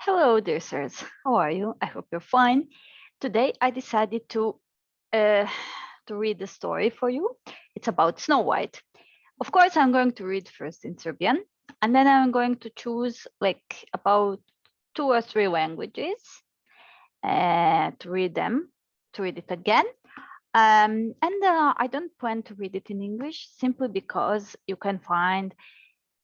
Hello, dear sirs. How are you? I hope you're fine. Today, I decided uh, to read the story for you. It's about Snow White. Of course, I'm going to read first in Serbian, and then I'm going to choose like about two or three languages to read them, to read it again. I don't plan to read it in English simply because you can find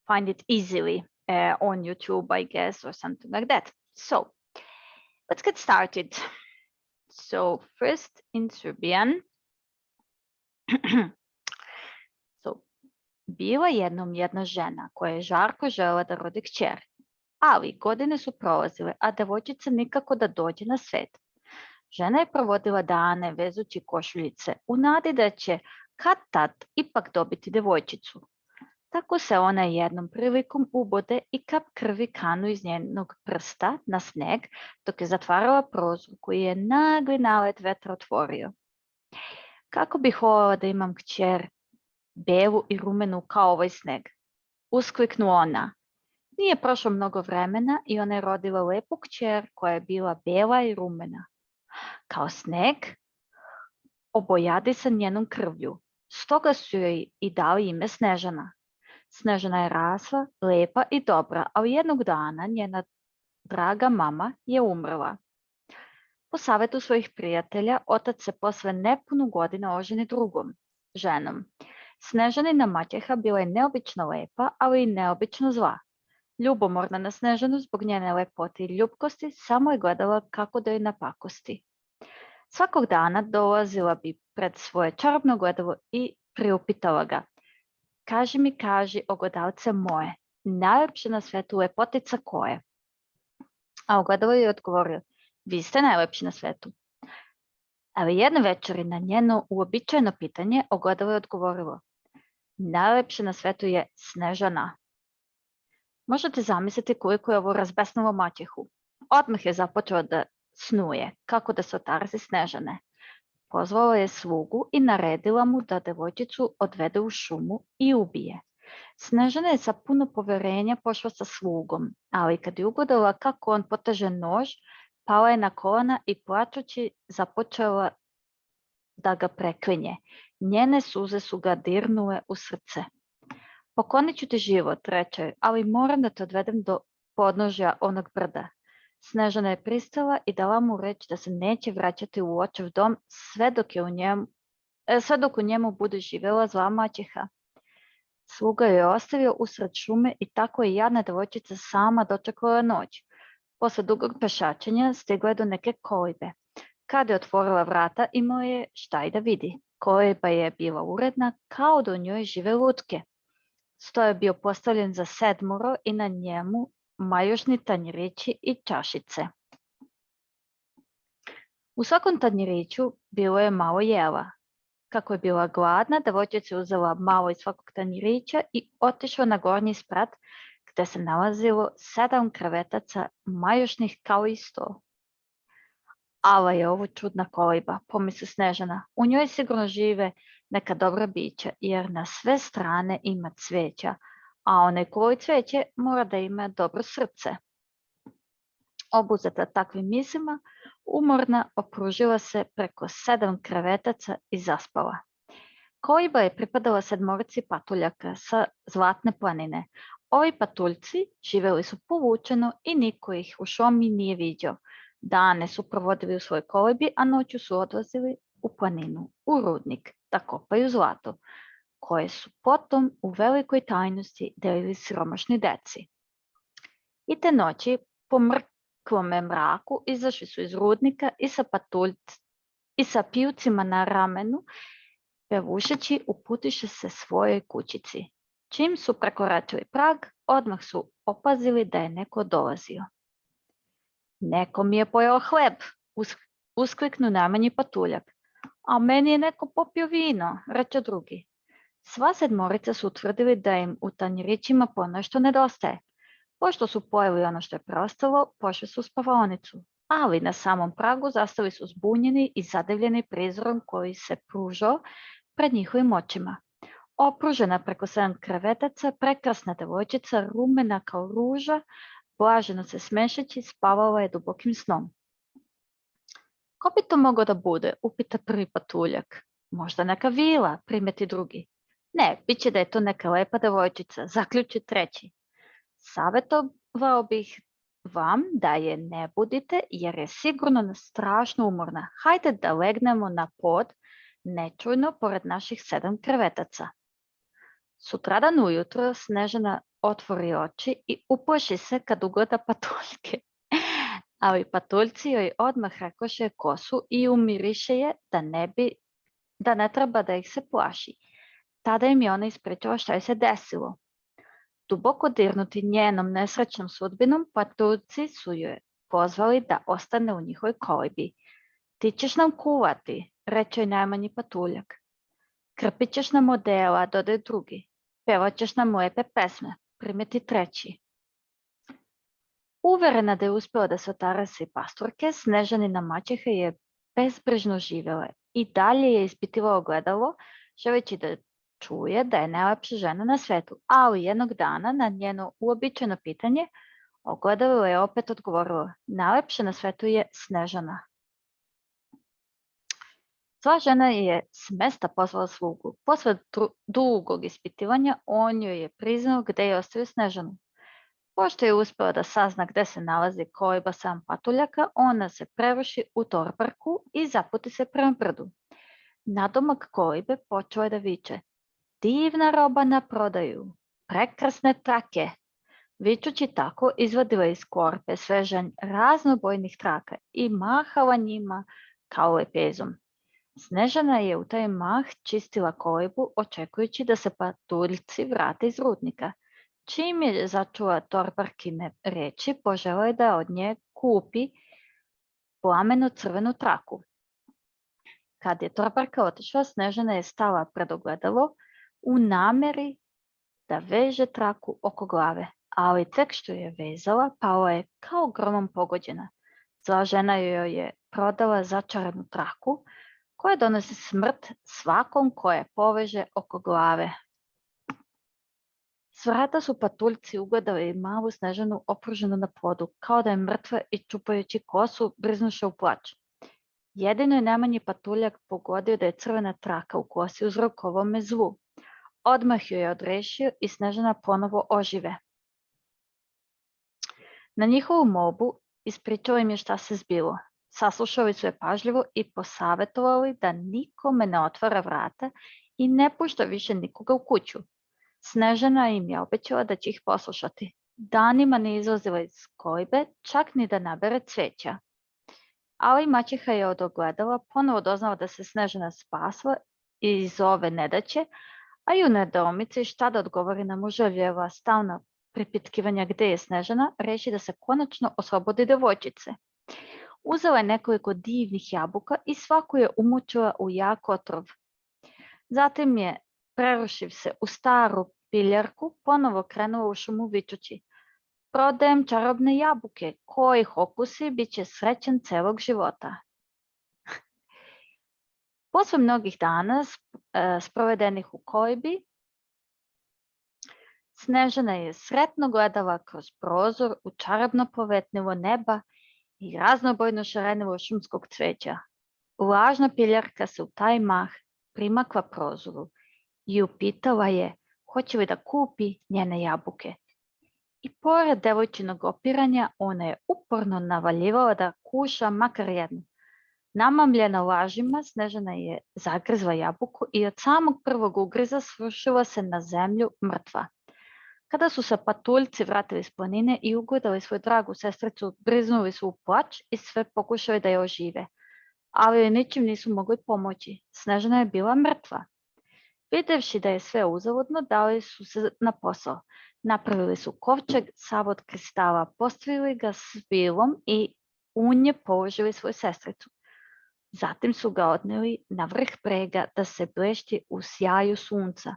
it easily on YouTube, I guess, or something like that. So let's get started. So first in Serbian. So, bila jednom jedna žena koja je žarko želela da rodi kćer, ali godine su prolazile, a devojčica nikako da dođe na svet. Žena je provodila dane vezući košuljice u nadi da će kad tad ipak dobiti devojčicu. Tako se ona jednom prilikom ubode i kap krvi kanu iz njenog prsta na sneg dok je zatvarala prozor koji je nagli nalet vetra otvorio. Kako bih voljela da imam kćer, belu i rumenu kao ovaj sneg, uskliknu ona. Nije prošlo mnogo vremena i ona je rodila lepu kćer koja je bila bela i rumena. Kao sneg, obojadisan njenom krvlju. Stoga su joj i dali ime Snežana. Snežana je rasla, lepa i dobra, ali jednog dana njena draga mama je umrla. Po savjetu svojih prijatelja, otac se posle nepunu godina oženi drugom ženom. Snežanina maćeha bila je neobično lepa, ali i neobično zla. Ljubomorna na Snežanu zbog njene lepote i ljubkosti, samo je gledala kako da joj napakosti. Svakog dana dolazila bi pred svoje čarobno ogledalo i priupitala ga. Kaži mi, kaži, ogledalce moje, najlepše na svetu lepotica koje? A ogledalo je odgovorio, vi ste najlepši na svetu. Ali jedne večeri na njeno uobičajeno pitanje ogledalo je odgovorilo, najlepše na svetu je Snežana. Možete zamisliti koliko je ovo razbesnalo maćehu. Odmah je započela da snuje, kako da se otarasi Snežane. Pozvala je slugu i naredila mu da devojčicu odvede u šumu i ubije. Snežana je sa puno poverenja pošla sa slugom, ali kad je ugledala kako on poteže nož, pala je na kolana i plačući započela da ga preklinje. Njene suze su ga dirnule u srce. Poklonit ću ti život, reče joj, ali moram da te odvedem do podnožja onog brda. Snežana je pristala i dala mu reč da se neće vraćati u očev dom sve dok u njemu bude živjela zla maćeha. Sluga je ostavio usred šume i tako je jadna devojčica sama dočekala noć. Posle dugog pešačenja stigla je do neke kolibe. Kada je otvorila vrata, imala je šta i da vidi. Koliba je bila uredna kao da u njoj žive lutke. Sto je bio postavljen za 7 i na njemu majušni tanjirići i čašice. U svakom tanjiriću bilo je malo jela. Kako je bila gladna, devojčica je uzela malo iz svakog tanjirića i otišla na gornji sprat gde se nalazilo 7 krevetaca majušnih kao i 100. Ala je ovo čudna koliba, pomisli Snežana. U njoj sigurno žive neka dobra bića, jer na sve strane ima cveća, a onaj ko voli cveće mora da ima dobro srce. Obuzeta takvim mislima, umorna opružila se preko 7 krevetaca i zaspala. Koliba je pripadala 7 patuljaka sa Zlatne planine. Ovi patuljci živeli su povučeno i niko ih u šumi nije viđao. Dane su provodili u svojoj kolibi, a noću su odlazili u planinu, u rudnik, da kopaju zlato, koje su potom u velikoj tajnosti delili siromašni deci. I te noći, po mrklome mraku, izašli su iz rudnika i sa pijucima na ramenu, pevušeći uputiše se svojoj kućici. Čim su prekoračili prag, odmah su opazili da je neko dolazio. Neko mi je pojeo hleb, uskliknu najmanji patuljak. A meni je neko popio vino, reče drugi. Sva 7 su utvrdili da im u tanjirićima ponešto nedostaje. Pošto su pojeli ono što je preostalo, pošli su u spavaonicu. Ali na samom pragu zastali su zbunjeni i zadivljeni prizorom koji se pružao pred njihovim očima. Opružena preko 7 krevetaca, prekrasna devojčica, rumena kao ruža, Blaženo se smešeći, spavala je dubokim snom. Ko bi to mogao da bude? Upita prvi patuljak. Možda neka vila, primeti drugi. Ne, bit će da je to neka lepa devojčica, zaključi treći. Savjetovao bih vam da je ne budite, jer je sigurno strašno umorna. Hajde da legnemo na pod, nečujno, pored naših 7 krevetaca. Sutradan ujutro Snežana otvori oči i uplaši se kad ugleda patuljke. Ali patuljci joj odmah rakoše kosu i umiriše je da ne treba da ih se plaši. Tada im je ona ispričala šta je se desilo. Duboko dirnuti njenom nesrećnom sudbinom, patuljci su joj pozvali da ostane u njihovoj kolibi. Ti ćeš nam kuvati, reče joj najmanji patuljak. Krpit ćeš nam odela, dodaj drugi. Pevat ćeš nam lepe pesme, primeti treći. Uverena da je uspjela da se otarasi pastorke, Snežanina maćeha je bezbrižno živjela i dalje je ispitivala ogledalo, želeći da čuje da je najlepša žena na svetu, ali jednog dana na njeno uobičajeno pitanje ogledalo je opet odgovorilo: najlepša na svetu je Snežana. Zla žena je s mesta pozvala slugu. Posle dugog ispitivanja on joj je priznao gde je ostavio Snežanu. Pošto je uspela da sazna gde se nalazi koliba 7 patuljaka, ona se prevrši u torbarku i zaputi se prema brdu. Nadomak kolibe počeo je da viče: divna roba na prodaju, prekrasne trake. Vičući tako, izvadila iz korpe svežanj raznobojnih traka i mahala njima kao lepezom. Snežana je u taj mah čistila kolibu, očekujući da se patuljci vrate iz rudnika. Čim je začula torbarkine reči, požela je da od nje kupi plamenu crvenu traku. Kad je torbarka otišla, Snežana je stala pred ogledalo u nameri da veže traku oko glave, ali tek što je vezala, pala je kao gromom pogođena. Zla žena joj je prodala začaranu traku, koja donosi smrt svakom koje poveže oko glave. S vrata su patuljci ugledali malu Snežanu opruženu na podu, kao da je mrtva i čupajući kosu briznuše u plač. Jedino je najmanji patuljak pogodio da je crvena traka u kosi uzrokovao zlu. Odmah ju je odrešio i Snežana ponovo ožive. Na njihovu molbu ispričao im je šta se zbilo. Saslušali su je pažljivo i posavetovali da nikome ne otvara vrata i ne pušta više nikoga u kuću. Snežana im je obećala da će ih poslušati. Danima ne izlazila iz kolibe, čak ni da nabere cveća. Ali maćeha je od ogledala ponovo doznala da se Snežana spasla iz ove nedaće, a i u nedoumici šta da odgovori na muževljeva stalna pripitkivanja gde je Snežana, reši da se konačno oslobodi devojčice. Uzela je nekoliko divnih jabuka i svaku je umučila u jak otrov. Zatim je, prerušiv se u staru piljarku, ponovo krenula u šumu vičući: prodajem čarobne jabuke, ko ih okusi bit će srećan celog života. Posle mnogih dana sprovedenih u kolibi, Snežana je sretno gledala kroz prozor u čarobno povetnivo neba i raznobojno šarenivo šumskog cveća. Lažna piljarka se u taj mah primakla prozoru i upitala je hoće li da kupi njene jabuke. I pored devojčinog opiranja, ona je uporno navaljivala da kuša makar jednu. Namamljena lažima, Snežana je zagrizla jabuku i od samog prvog ugriza srušila se na zemlju mrtva. Kada su se patuljci vratili s planine i ugledali svoju dragu sestricu, briznuli su u plač i sve pokušali da je ožive. Ali joj ničim nisu mogli pomoći. Snežana je bila mrtva. Videvši da je sve uzaludno, dali su se na posao. Napravili su kovčeg sav od kristala, postavili ga s vilom i u nje položili svoju sestricu. Zatim su ga odneli na vrh brega da se blešti u sjaju sunca.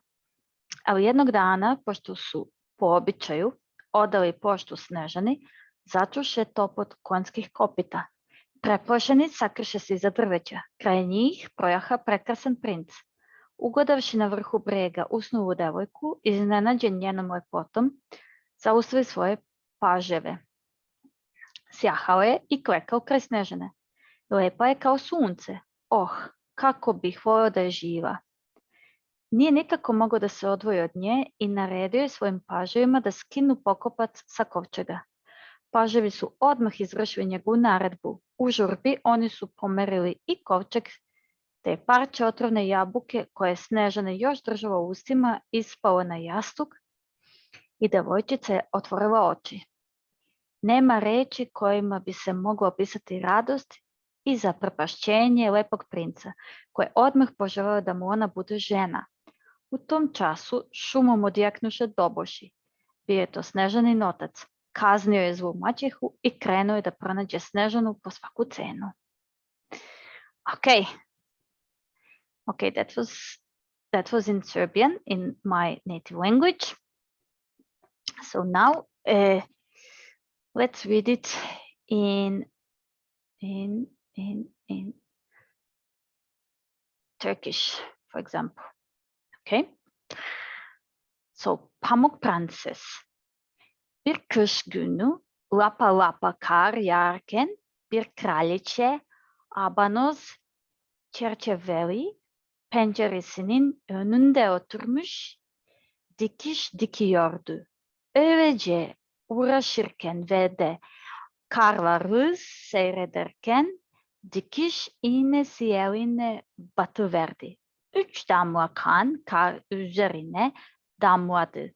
Ali jednog dana, pošto su po običaju odali poštu Snežani, začuše topot konjskih kopita. Preplašeni sakrše se iza drveća. Kraj njih projaha prekrasan princ. Ugledavši na vrhu brega usnulu devojku, iznenađen njenom lepotom, zaustavi svoje paževe. Sjahao je i klekao kraj Snežane. Lepa je kao sunce. Oh, kako bih volio da je živa. Nije nikako mogao da se odvoji od nje i naredio je svojim paževima da skinu pokopac sa kovčega. Paževi su odmah izvršili njegovu naredbu. U žurbi oni su pomerili i kovčeg, te je parče otrovne jabuke koje je Snežana još držala u ustima ispalo na jastuk i devojčica je otvorila oči. Nema reči kojima bi se moglo opisati radost i zaprepašćenje lepog princa, koji je odmah poželeo da mu ona bude žena. U tom času šumom odjeknuše doboši. Bio je to Snežanin otac. Kaznio je zlu maćehu i krenuo je da pronađe Snežanu po svaku cenu. Okay, that was in Serbian, in my native language. So now let's read it in Turkish, for example. Okay. So Pamuk Prenses. Bir kış günü lapa lapa kar yağarken bir kraliçe abanoz çerçeveli penceresinin önünde oturmuş dikiş dikiyordu. Öylece uğraşırken ve de karları seyrederken dikiş iğnesi eline batıverdi. 3 damla kan kar üzerine damladı.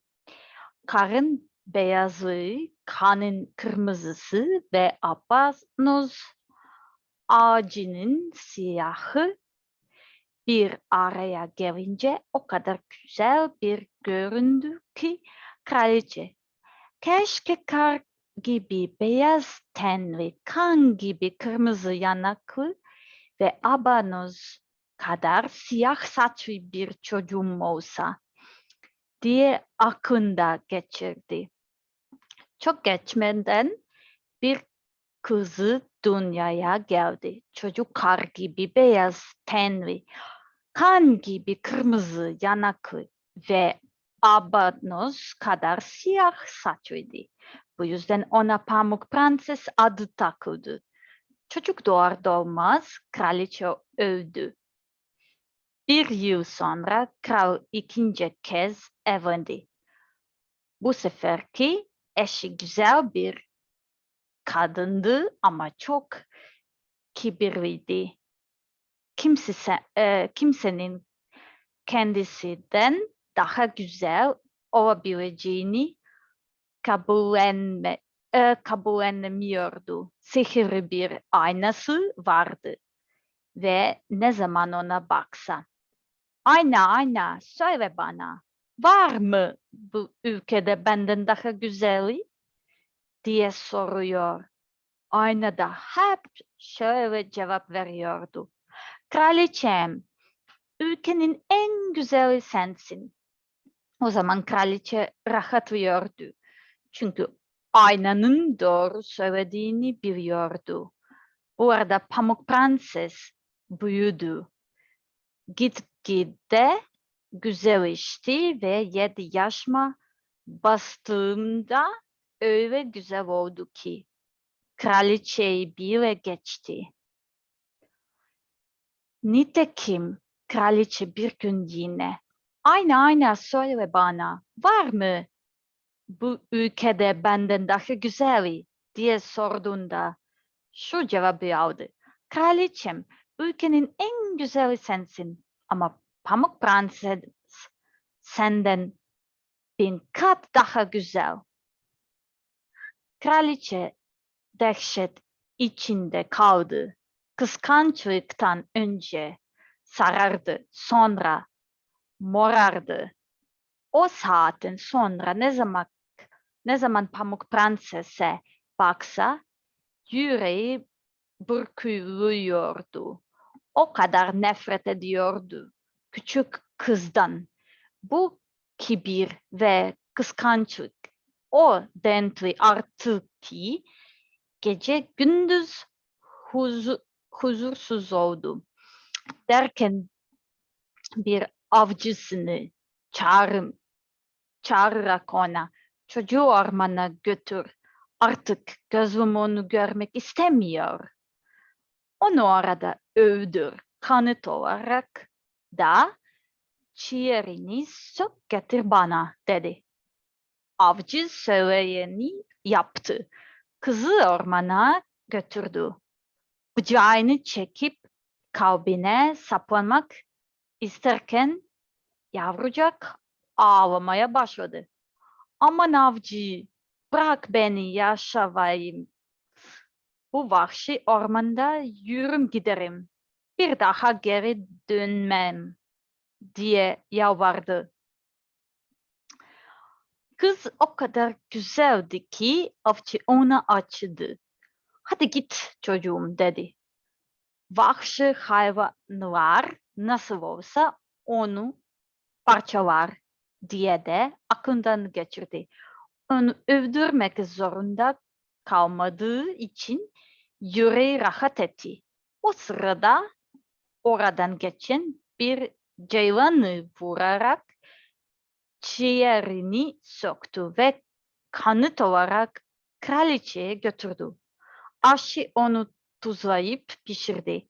Karın beyazlığı, kanın kırmızısı ve abanoz ağacının siyahı bir araya gelince o kadar güzel bir göründü ki kraliçe, keşke kar gibi beyaz tenli, kan gibi kırmızı yanaklı ve abanoz kadar siyah saçlı bir çocuğum olsa diye aklında geçirdi. Çok geçmeden bir kızı dünyaya geldi. Çocuk kar gibi beyaz tenli, kan gibi kırmızı yanaklı ve abanoz kadar siyah saçlıydı. Bu yüzden ona Pamuk Prenses adı takıldı. Çocuk doğar doğmaz kraliçe öldü. Bir yıl sonra kral ikinci kez evlendi. Bu seferki eşi güzel bir kadındı ama çok kibirliydi. Kimsenin kendisinden daha güzel olabileceğini kabullenemiyordu. Sihirli bir aynası vardı ve ne zaman ona baksa, ayna söyle bana, var mı bu ülkede benden daha güzeli diye soruyor. Ayna da hep şöyle cevap veriyordu. Kraliçem, ülkenin en güzeli sensin. O zaman kraliçe rahatlıyordu. Çünkü aynanın doğru söylediğini biliyordu. Bu arada Pamuk Prenses büyüdü. Gitgide güzelleşti ve 7 yaşıma bastığımda öyle güzel oldu ki kraliçeyi bile geçti. Nitekim kraliçe bir gün yine ayna söyle bana, var mı bu ülkede benden daha güzeli diye sorduğunda şu cevabı aldı. Kraliçem, ülkenin en güzeli sensin ama Pamuk Prenses senden 1000 kat daha güzel. Kraliçe dehşet içinde kaldı. Kıskançlıktan önce sarardı, sonra morardı. O saatten sonra ne zaman Pamuk Prenses'e baksa yüreği burkuluyordu. O kadar nefret ediyordu küçük kızdan. Bu kibir ve kıskançlık o denli arttı ki gece gündüz huzursuz oldu. Derken bir avcısını çağırarak ona çocuğu ormana götür, Artık gözüm onu görmek istemiyor. Onu orada övdür. Kanıt olarak da ciğerini sök getir bana dedi. Avcı söyleyeni yaptı. Kızı ormana götürdü. Bıçağını çekip kalbine saplanmak isterken yavrucak ağlamaya başladı. Aman avcı, bırak beni yaşayayım. Bu vahşi ormanda yürüm giderim. Bir daha geri dönmem diye yalvardı. Kız o kadar güzeldi ki avcı ona açıldı. Hadi git çocuğum dedi. Vahşi hayvanlar nasıl olsa onu parçalar diye de aklından geçirdi. Onu öldürmek zorunda kalmadığı için yüreği rahat etti. O sırada oradan geçen bir ceylanı vurarak ciğerini söktü ve kanıt olarak kraliçeye götürdü. Aşı onu tuzlayıp pişirdi.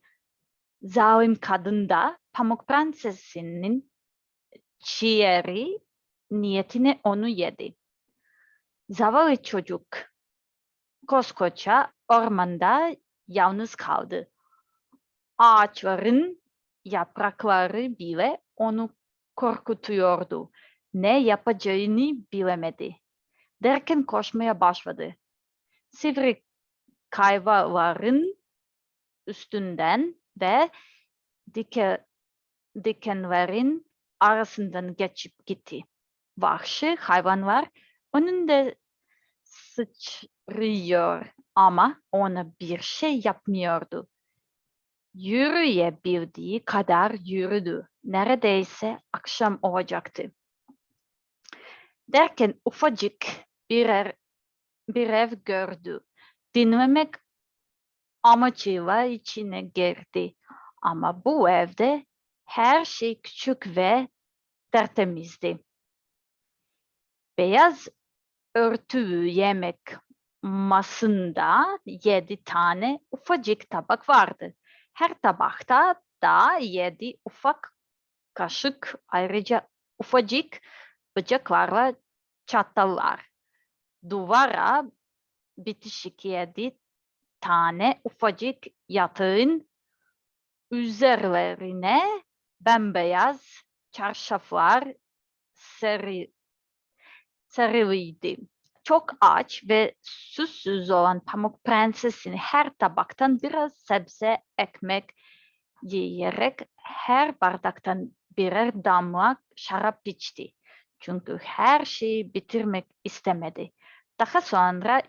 Zalim kadın da Pamuk Prensesi'nin ciğeri niyetine onu yedi. Zavallı çocuk koskoca ormanda yalnız kaldı. Ağaçların yaprakları bile onu korkutuyordu. Ne yapacağını bilemedi. Derken koşmaya başladı. Sivri kayvaların üstünden ve dike, dikenlerin arasından geçip gitti. Vahşi hayvanlar önünde sıçrıyor ama ona bir şey yapmıyordu. Yürüyebildiği kadar yürüdü. Neredeyse akşam olacaktı. Derken ufacık bir ev gördü. Dinlemek amacıyla içine girdi. Ama bu evde her şey küçük ve tertemizdi. Beyaz örtülü yemek masında 7 tane ufacık tabak vardı. Her tabakta da 7 ufak kaşık, ayrıca ufacık bıçaklarla çatallar. Duvara bitişik 7 tane ufacık yatağın üzerlerine bembeyaz çarşaflar seriliydi. Çok aç ve susuz olan Pamuk Prenses'in her tabaktan biraz sebze, ekmek yiyerek her bardaktan birer damla şarap içti. Çünkü her şeyi bitirmek istemedi. Daha sonra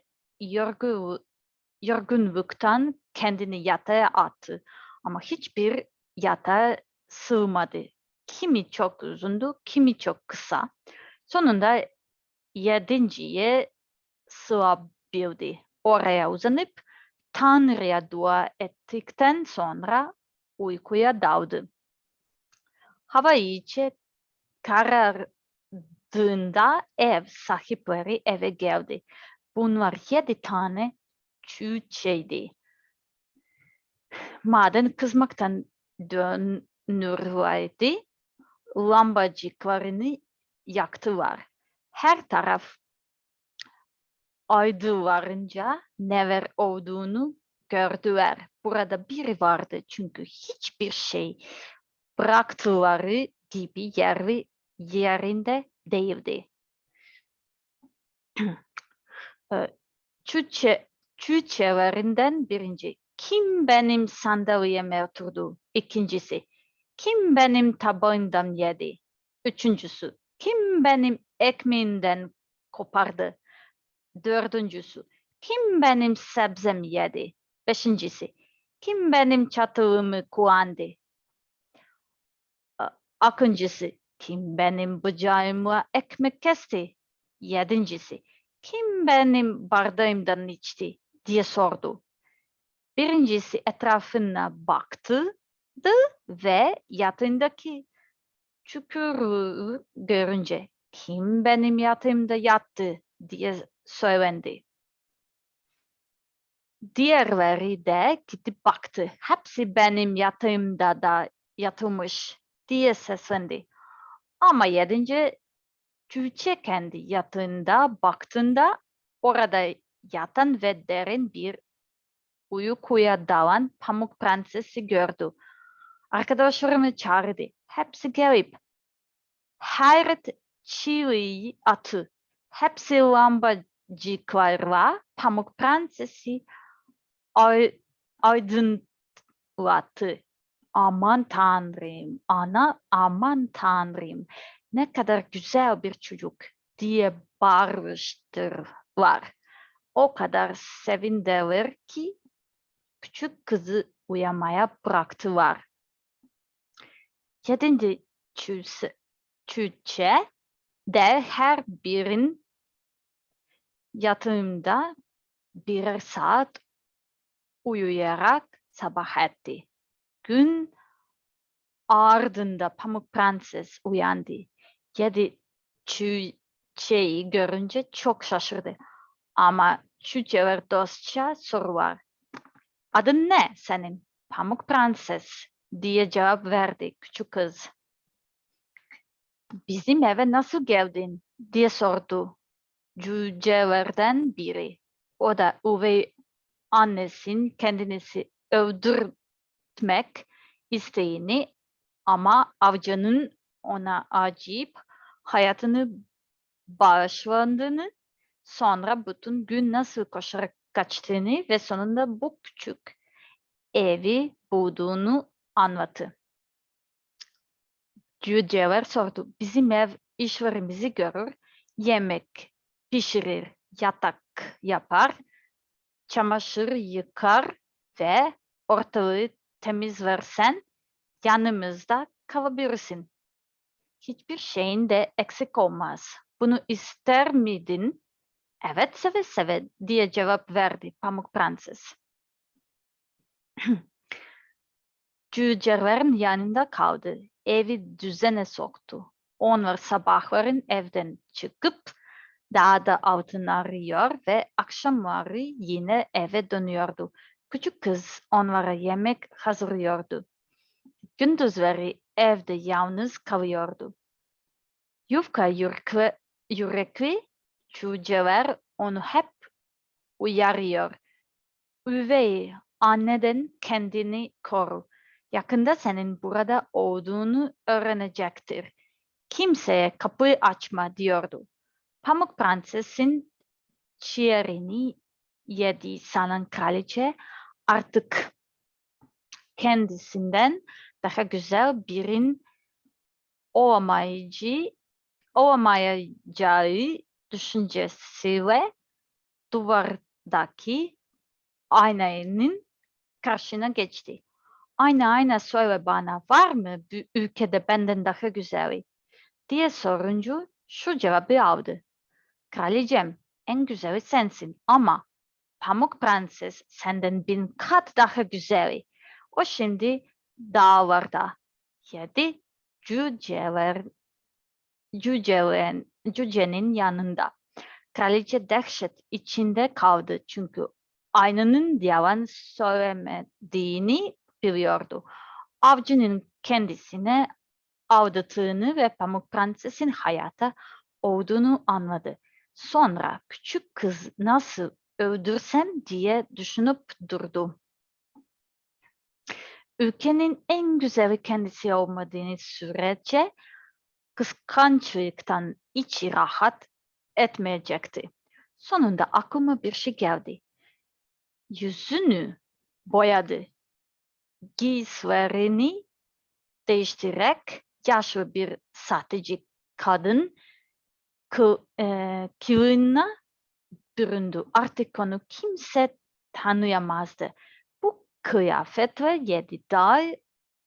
yorgunluktan kendini yatağa attı. Ama hiçbir yatağa sığmadı. Kimi çok uzundu, kimi çok kısa. Sonunda yedinciye sığabildi. Oraya uzanıp Tanrı'ya dua ettikten sonra uykuya daldı. Hava iyice karardığında ev sahipleri eve geldi. Bunlar 7 tane çiçeğiydi. Maden kızmaktan dönürlerdi. Lambacıklarını yaktılar. Her taraf aydınlanınca neler olduğunu gördüler. Burada biri vardı çünkü hiçbir şey bıraktıkları gibi yerinde değildi. Çüçelerinden birinci, kim benim sandalyeme oturdu? İkincisi, kim benim tabağımdan yedi? Üçüncüsü, kim benim ekmeğimden kopardı? Dördüncüsü, kim benim sebzemi yedi? Beşincisi, kim benim çatalımı kullandı? Altıncısı, kim benim bıçağımla ekmek kesti? Yedincisi, kim benim bardağımdan içti diye sordu. Birincisi etrafına baktı ve yatağındaki çukuru görünce kim benim yatağımda yattı diye söylendi. Diğerleri de gidip baktı. Hepsi benim yatağımda da yatılmış diye seslendi. Ama yedinci Tuğçe kendi yatağında baktığında orada yatan ve derin bir uykuya dalan Pamuk Prensesi gördü. Arkadaşlarını çağırdı. Hepsi gelip hayret çiğliği attı. Hepsi lambacıklarla Pamuk Prensesi ay aydınlattı. Aman Tanrım, aman Tanrım, ne kadar güzel bir çocuk diye bağırıştırdılar. O kadar sevindiler ki küçük kızı uyumaya bıraktılar. Yedinci Türkçe de her birin yatağında birer saat uyuyarak sabah etti. Gün ardında Pamuk Prenses uyandı. Yedi Çiçeği görünce çok şaşırdı. Ama çiçeğler dostça sorular. Adın ne senin? Pamuk Prenses diye cevap verdi küçük kız. Bizim eve nasıl geldin diye sordu cücelerden biri. O da üvey annesinin kendisi öldürtmek isteğini ama avcının ona acıyıp hayatını bağışlandığını, sonra bütün gün nasıl koşarak kaçtığını ve sonunda bu küçük evi bulduğunu anlattı. Cüceler sordu. Bizim ev işlerimizi görür, yemek pişirir, yatak yapar, çamaşır yıkar ve ortalığı temizlersen yanımızda kalabilirsin. Hiçbir şeyin de eksik olmaz. Bunu ister miydin? Evet, seve seve diye cevap verdi Pamuk Prenses. Cücelerin yanında kaldı. Evi düzene soktu. Onlar sabahların evden çıkıp dağda altın arıyor ve akşamları yine eve dönüyordu. Küçük kız onlara yemek hazırlıyordu. Gündüzleri evde yalnız kalıyordu. Yufka yürekli cüceler onu hep uyarıyor. Üvey anneden kendini koru. Yakında senin burada olduğunu öğrenecektir. Kimseye kapı açma diyordu. Pamuk Prenses'in ciğerini yedi sanan kraliçe artık kendisinden daha güzel birin olamayacağı düşüncesiyle duvardaki aynanın karşına geçti. Ayna söyle bana, var mı bu ülkede benden daha güzeli diye sorunca şu cevabı aldı. Kraliçem, en güzeli sensin ama Pamuk Prenses senden 1000 kat daha güzeli. O şimdi dağlarda. Yedi cücenin yanında. Kraliçe dehşet içinde kaldı çünkü aynanın yalan söylemediğini biliyordu. Avcının kendisine aldattığını ve Pamuk Prenses'in hayata olduğunu anladı. Sonra küçük kız nasıl öldürsem diye düşünüp durdu. Ülkenin en güzeli kendisi olmadığını sürece kıskançlıktan içi rahat etmeyecekti. Sonunda aklıma bir şey geldi. Yüzünü boyadı. Giysilerini değiştirerek yaşlı bir sahteci kadın kılığına büründü. Artık onu kimse tanıyamazdı. Bu kıyafetle 7 ay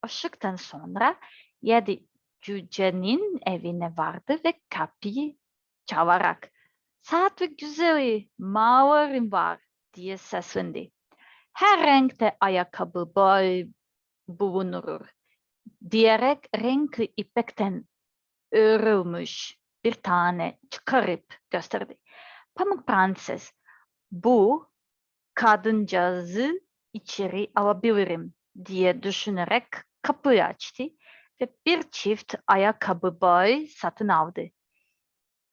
ışıktan sonra 7 cücenin evine vardı ve kapıyı çalarak "Saat ve güzeli, mağalarım var" diye seslendi. Her renkte ayakkabı boy bulunur diyerek renkli ipekten örülmüş bir tane çıkarıp gösterdi. Pamuk Prenses bu kadıncağızı içeri alabilirim diye düşünerek kapıyı açtı ve bir çift ayakkabı boy satın aldı.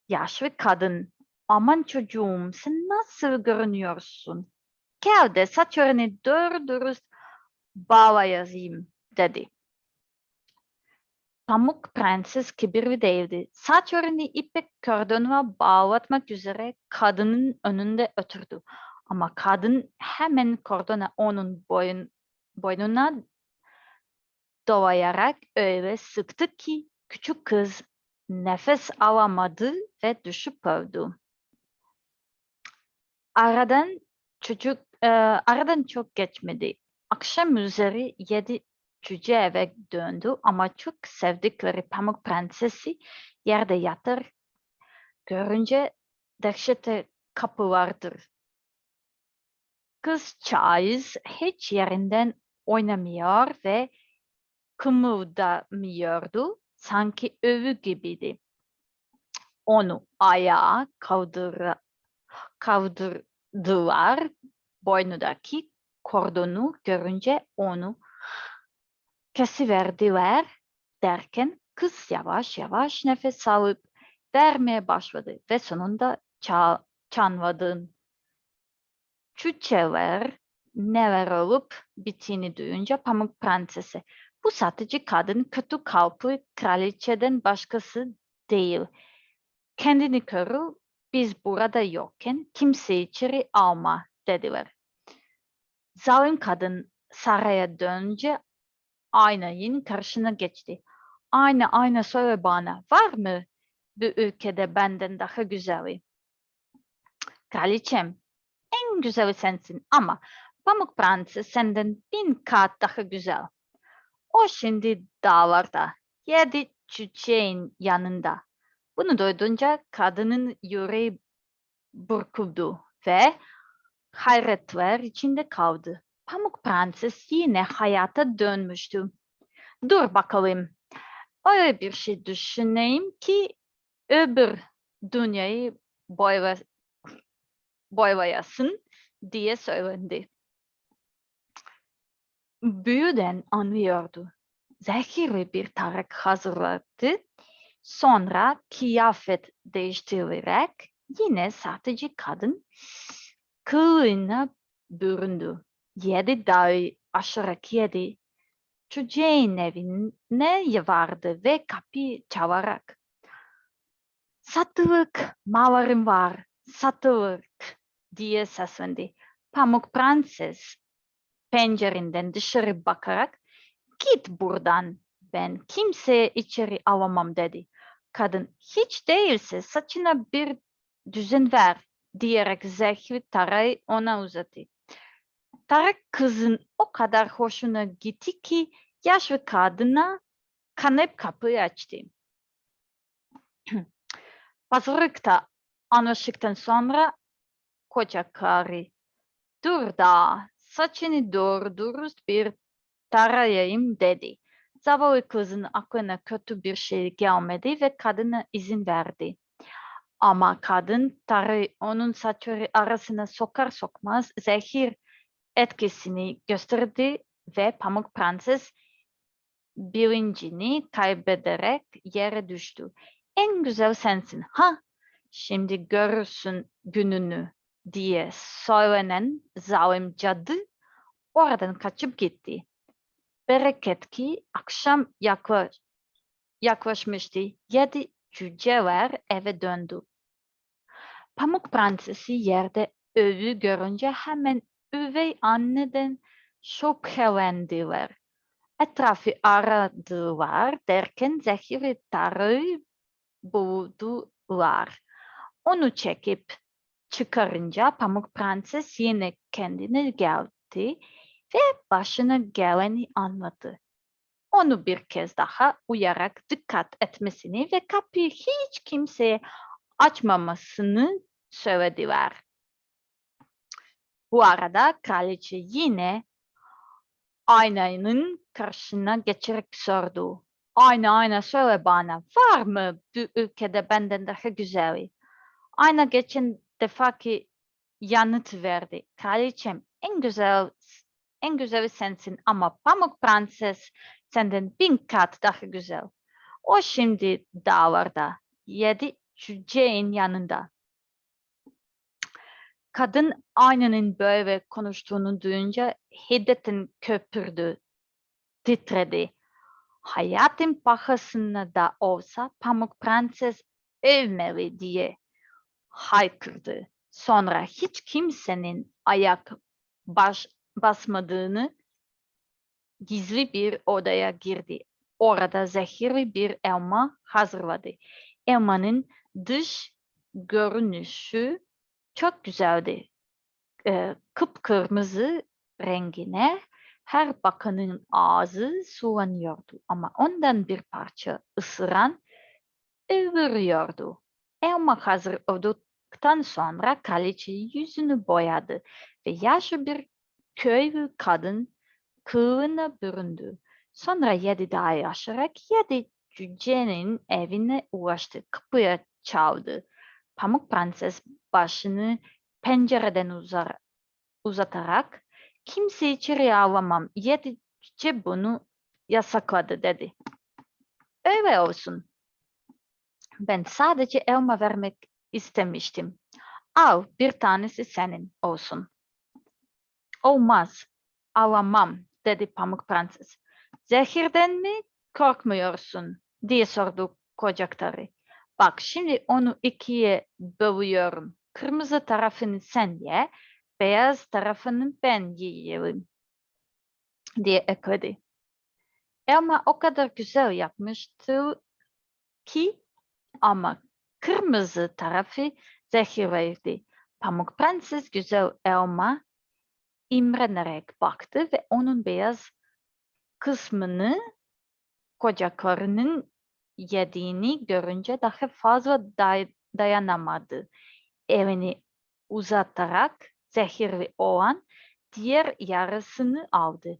Yaşlı kadın, aman çocuğum sen nasıl görünüyorsun? Gel de saçlarını doğru dürüst bağlayayım dedi. Pamuk Prenses kibirli değildi. Saçlarını ipek kordonuna bağlatmak üzere kadının önünde oturdu. Ama kadın hemen kordona onun boynuna dolayarak öyle sıktı ki küçük kız nefes alamadı ve düşüp öldü. Aradan aradan çok geçmedi. Akşam üzeri yedi cüce eve döndü ama çok sevdikleri Pamuk Prensesi yerde yatır görünce dehşete kapılardır. Kızcağız hiç yerinden oynamıyor ve kımıldamıyordu. Sanki ölü gibiydi. Onu ayağa kaldırdılar. Boynundaki kordonu görünce onu kesiverdiler derken kız yavaş yavaş nefes alıp vermeye başladı ve sonunda çanladın. Çüçeler neler olup bittiğini duyunca Pamuk Prensesi, bu satıcı kadın kötü kalpli kraliçeden başkası değil. Kendini koru, biz burada yokken kimse içeri alma dediler. Zalim kadın saraya dönünce aynanın karşısına geçti. Ayna söyle bana, var mı bu ülkede benden daha güzeli? Kraliçem, en güzeli sensin ama Pamuk Prenses senden 1000 kat daha güzel. O şimdi dağlarda, 7 çiçeğin yanında. Bunu duyunca kadının yüreği burkuldu ve hayretler içinde kaldı. Pamuk Prenses yine hayata dönmüştü. Dur bakalım, öyle bir şey düşüneyim ki öbür dünyayı boyla, boylayasın diye söylendi. Büyüden anlıyordu. Zehirli bir tarak hazırladı. Sonra kıyafet değiştirerek yine satıcı kadın kılığına büründü. 7 dağı aşarak yedi. Çocuğun evine vardı ve kapıyı çalarak satılık mallarım var, satılık diye seslendi. Pamuk Prenses pencereden dışarı bakarak git buradan, ben kimseye içeri alamam dedi. Kadın hiç değilse saçına bir düzen ver diyerek zehirli tarağı ona uzattı. Tarak kızın o kadar hoşuna gitti ki yaşlı kadına kanep kapıyı açtı. Pazarlıkta anlaştıktan sonra koca karı, dur da saçını doğru dürüst bir tarayayım dedi. Zavallı kızın aklına kötü bir şey gelmedi ve kadına izin verdi. Ama kadın tarı onun saçları arasına sokar sokmaz zehir etkisini gösterdi ve Pamuk Prenses bilincini kaybederek yere düştü. En güzel sensin ha? Şimdi görürsün gününü diye söylenen zalim cadı oradan kaçıp gitti. Bereket ki akşam yaklaşmıştı. 7 cüceler eve döndü. Pamuk Prensesi yerde ölü görünce hemen üvey anneden şüphelendiler. Etrafı aradılar derken zehirli tarıyı buldular. Onu çekip çıkarınca Pamuk Prenses yine kendine geldi ve başına geleni anlattı. Onu bir kez daha uyarak dikkat etmesini ve kapıyı hiç kimseye açmamasını söylediler. Bu arada kraliçe yine aynanın karşısına geçerek sordu. Ayna söyle bana, var mı bu ülkede benden daha güzeli? Ayna geçen defaki yanıt verdi. Kraliçem en güzeli sensin ama Pamuk Prenses senden 1000 kat daha güzel. O şimdi dağlarda, 7 cüceğin yanında. Kadın aynanın böyle konuştuğunu duyunca hiddetin köpürdü, titredi. Hayatın pahasına da olsa Pamuk Prenses ölmeli diye haykırdı. Sonra hiç kimsenin ayak basmadığını gizli bir odaya girdi. Orada zehirli bir elma hazırladı. Elmanın dış görünüşü çok güzeldi. Kıpkırmızı rengine her bakanın ağzı sulanıyordu ama ondan bir parça ısıran övürüyordu. Elma hazır olduktan sonra kraliçe yüzünü boyadı ve yaşlı bir köylü kadın kılığına büründü. Sonra 7 daha yaşarak 7 cücenin evine ulaştı. Kapıya çaldı. Pamuk Prenses başını pencereden uzatarak kimse içeri alamam. 7 cüce bunu yasakladı dedi. Öyle olsun. Ben sadece elma vermek istemiştim. Al, bir tanesi senin olsun. Olmaz, alamam, dedi Pamuk Prenses. Zehirden mi korkmuyorsun, diye sordu kocaktarı. Bak şimdi onu ikiye bölüyorum. Kırmızı tarafını sen ye, beyaz tarafını ben yiyeyim, diye ekledi. Elma o kadar güzel yapmıştı ki ama kırmızı tarafı zehirliydi. Pamuk Prenses güzel elma imrenerek baktı ve onun beyaz kısmını koca karının yediğini görünce daha fazla dayanamadı. Elini uzatarak zehirli olan diğer yarısını aldı.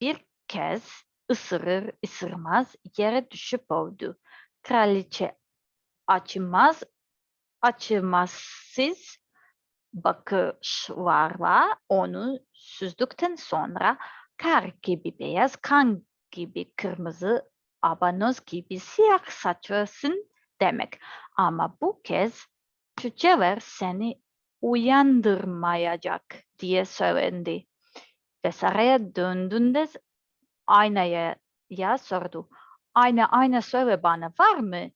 Bir kez ısırır ısırmaz yere düşüp oldu. Kraliçe acımasız bakışlarla onu süzdükten sonra kar gibi beyaz, kan gibi kırmızı, abanoz gibi siyah saçlısın demek. Ama bu kez cüceler seni uyandırmayacak diye söylendi. Ve saraya döndüğünde aynaya sordu. Ayna söyle bana var mı?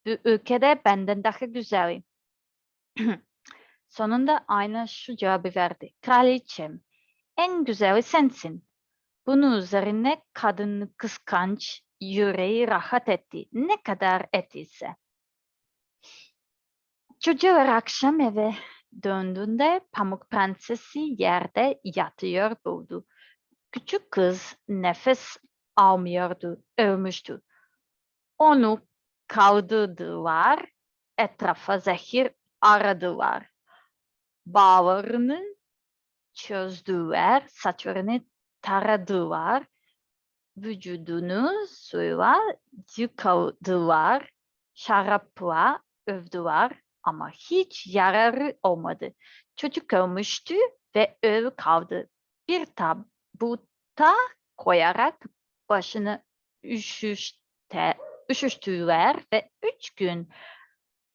Bu ülkede benden daha güzeli. Sonunda ayna şu cevabı verdi. Kraliçem, en güzeli sensin. Bunun üzerine kadın kıskanç, yüreği rahat etti. Ne kadar ettiyse. Çocuklar akşam eve döndüğünde Pamuk Prensesi yerde yatıyor buldu. Küçük kız nefes almıyordu, ölmüştü. Onu kaldırdılar, etrafa zehir aradılar. Bağlarını çözdüler, saçlarını taradılar, vücudunu suyla yıkadılar, şarapla övdüler ama hiç yararı olmadı. Çocuk ölmüştü ve ölü kaldı. Bir tabuta koyarak başını üşüştüler ve 3 gün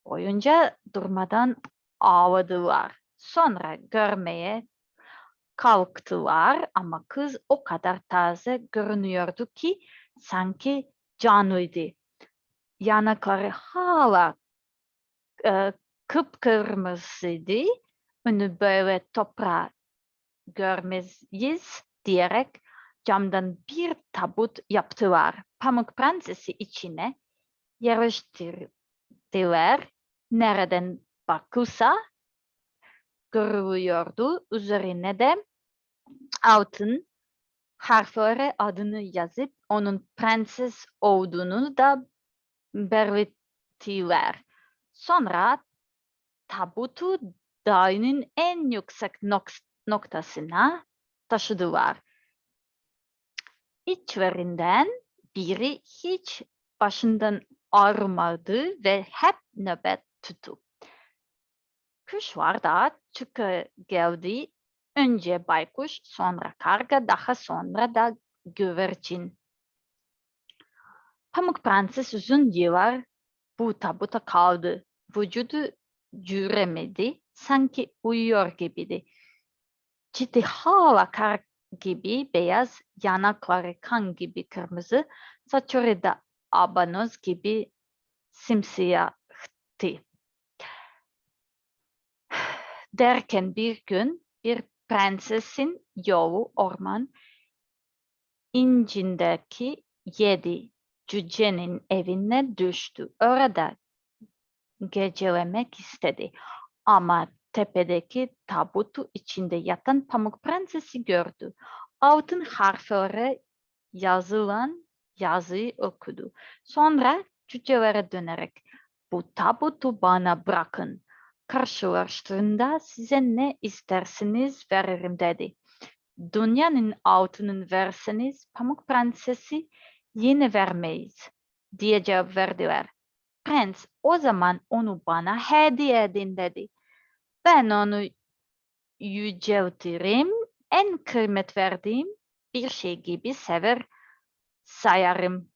boyunca durmadan ağladılar. Sonra görmeye kalktılar ama kız o kadar taze görünüyordu ki sanki canlıydı. Yanakları hala kıpkırmızıydı. Onu böyle toprağa görmeyiz diyerek camdan bir tabut yaptılar. Pamuk Prensesi içine yerleştirdiler. Nereden bakılsa görülüyordu. Üzerine de altın harflere adını yazıp onun prenses olduğunu da belirttiler. Sonra tabutu dağının en yüksek noktasına taşıdılar. İçlerinden biri hiç başından ağrımadı ve hep nöbet tuttu. Kuşlar da çıkageldi. Önce baykuş, sonra karga, daha sonra da güvercin. Pamuk Prenses uzun yıllar bu tabuta kaldı. Vücudu cüremedi, sanki uyuyor gibiydi. Ciddi hala kar gibi beyaz, yanakları kan gibi kırmızı, saçları da abanoz gibi simsiyahtı. Derken bir gün bir prensesin yolu orman incindeki 7 cücenin evine düştü. Orada gecelemek istedi. Ama tepedeki tabutu içinde yatan Pamuk Prensesi gördü. Altın harflere yazılan yazıyı okudu. Sonra cücelere dönerek bu tabutu bana bırakın. Karşılaştığında size ne isterseniz veririm dedi. Dünyanın altının verseniz Pamuk Prensesi yine vermeyiz diye cevap verdiler. Prens o zaman onu bana hediye edin dedi. Ben onu yüceltirim, en kıymet verdiğim bir şey gibi sever sayarım.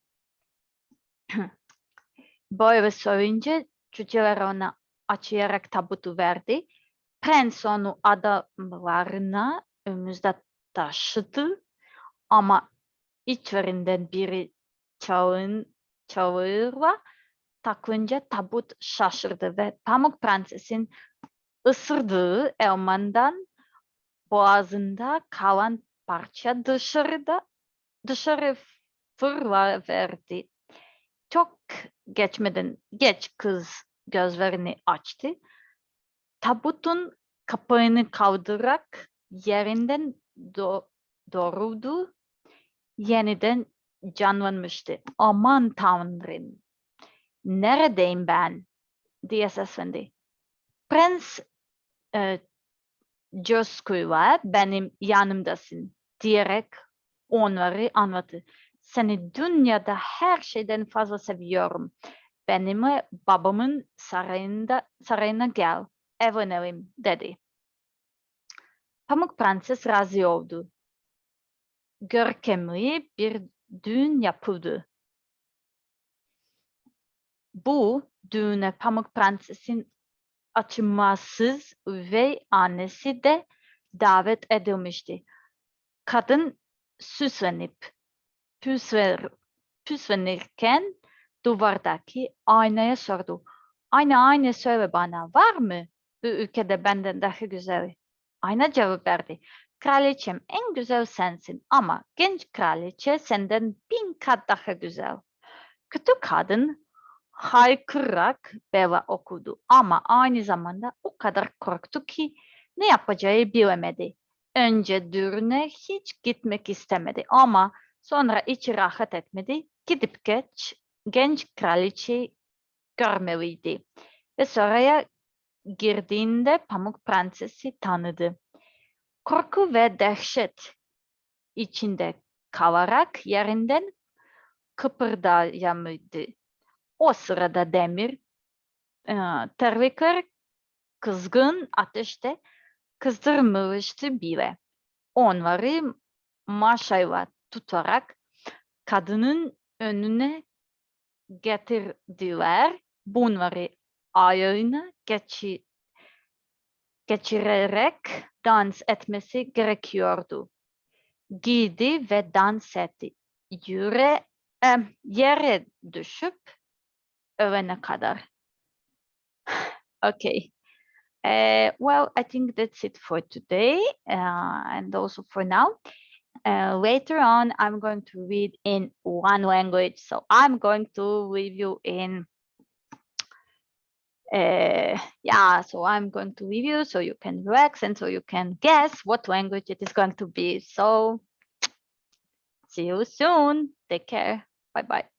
Böyle söyleyince cüceler ona açarak tabutu verdi. Prens onu adamlarına önümüzde taşıdı ama içlerinden biri çağırla takınca tabut şaşırdı ve Pamuk Prenses'in ısırdığı elmandan boğazında kalan parça dışarı fırlaverdi. Çok geçmeden geç kız gözlerini açtı. Tabutun kapağını kaldırarak yerinden doğruldu. Yeniden canlanmıştı. Aman Tanrım, neredeyim ben diye seslendi. Prens coşkuyla benim yanımdasın diyerek onları anlattı. Seni dünyada her şeyden fazla seviyorum. Benimle babamın sarayına gel, evlenelim dedi. Pamuk Prenses razı oldu. Görkemli bir düğün yapıldı. Bu düğüne Pamuk Prenses'in acımasız üvey annesi de davet edilmişti. Kadın süslenip püslenirken duvardaki aynaya sordu. Ayna söyle bana, var mı bu ülkede benden daha güzel? Ayna cevap verdi. Kraliçem, en güzel sensin ama genç kraliçe senden 1000 kat daha güzel. Kötü kadın haykırarak bela okudu ama aynı zamanda o kadar korktu ki ne yapacağı bilemedi. Önce düğüne hiç gitmek istemedi ama sonra içi rahat etmedi. Gidip genç kraliçeyi görmeliydi. Ve saraya girdiğinde Pamuk Prensesi tanıdı. Korku ve dehşet içinde kalarak yerinden kıpırdayamadı. O sırada demir terlikler kızgın ateşte kızdırılmıştı bile. Onları maşayla tutarak kadının önüne getirdiler. Bunları ayağına geçirerek dans etmesi gerekiyordu. Giydi ve dans etti. Yere düşüp ölene kadar. Okay. Well, I think that's it for today and also for now. Later on, I'm going to read in one language. So I'm going to leave you in, so I'm going to leave you so you can relax and so you can guess what language it is going to be. So see you soon. Take care. Bye-bye.